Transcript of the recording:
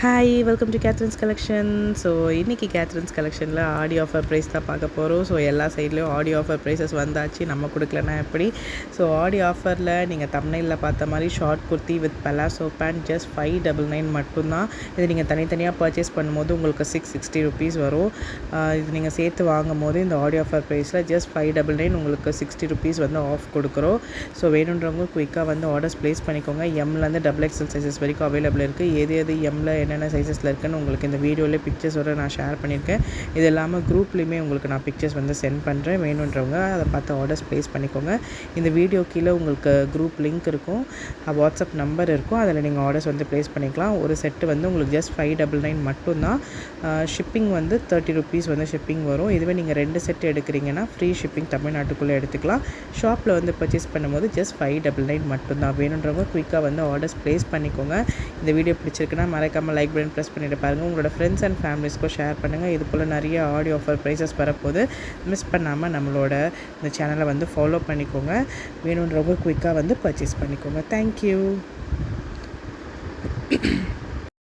Hi welcome to Catherine's collection. So இன்றைக்கி Catherine's கலெக்ஷனில் ஆடி offer price தான் பார்க்க போகிறோம். ஸோ எல்லா சைட்லேயும் ஆடி ஆஃபர் ப்ரைஸஸ் வந்தாச்சு, நம்ம கொடுக்கலன்னா எப்படி. ஸோ ஆடி ஆஃபரில் நீங்கள் தம்ப்நெயிலில் பார்த்த மாதிரி short kurti with palazzo pant just 599 மட்டும்தான். இது நீங்கள் தனித்தனியாக பர்ச்சேஸ் பண்ணும்போது உங்களுக்கு 660 ருபீஸ் வரும். இது நீங்கள் சேர்த்து வாங்கும் போது இந்த ஆடி ஆஃபர் ப்ரைஸில் ஜஸ்ட் 599 உங்களுக்கு 60 ருபீஸ் வந்து ஆஃப் கொடுக்குறோம். ஸோ வேணுன்றவங்க குயிக்காக வந்து ஆர்டர்ஸ் ப்ளேஸ் பண்ணிக்கோங்க. எம்லேருந்து XXL சைஸஸ் வரைக்கும் அவைலபிள் இருக்குது. எது எம்மில் என்னென்ன சைஸஸில் இருக்குன்னு உங்களுக்கு இந்த வீடியோவிலே பிக்சர்ஸோடு நான் ஷேர் பண்ணியிருக்கேன். இது இல்லாமல் குரூப்லேயுமே உங்களுக்கு நான் பிக்சர்ஸ் வந்து சென்ட் பண்ணுறேன். வேணுன்றவங்க அதை பார்த்து ஆர்டர்ஸ் ப்ளேஸ் பண்ணிக்கோங்க. இந்த வீடியோ கீழே உங்களுக்கு குரூப் லிங்க் இருக்கும், வாட்ஸ்அப் நம்பர் இருக்கும், அதில் நீங்கள் ஆர்டர்ஸ் வந்து ப்ளேஸ் பண்ணிக்கலாம். ஒரு செட்டு வந்து உங்களுக்கு ஜஸ்ட் 599 மட்டும்தான். ஷிப்பிங் வந்து 30 ருபீஸ் வந்து ஷிப்பிங் வரும். இதுவே நீங்கள் 2 செட் எடுக்கிறீங்கன்னா ஃப்ரீ ஷிப்பிங் தமிழ்நாட்டுக்குள்ளே எடுத்துக்கலாம். ஷாப்பில் வந்து பர்ச்சேஸ் பண்ணும்போது ஜஸ்ட் 599 மட்டும்தான். வேணுன்றவங்க குயிக்காக வந்து ஆர்டர்ஸ் ப்ளேஸ் பண்ணிக்கோங்க. இந்த வீடியோ பிடிச்சிருக்குன்னா மறக்காமல் லைக் பட்டன் ப்ரெஸ் பண்ணிட்டு பாருங்கள். உங்களோட ஃப்ரெண்ட்ஸ் அண்ட் ஃபேமிலிஸ்க்கும் ஷேர் பண்ணுங்கள். இது போல் நிறைய ஆடி ஆஃபர் ப்ரைஸஸ் வரப்போது மிஸ் பண்ணாமல் நம்மளோட இந்த சேனலை வந்து ஃபாலோ பண்ணிக்கோங்க. வேணுன்றவங்க குயிக்காக வந்து பர்ச்சேஸ் பண்ணிக்கோங்க. தேங்க்யூ.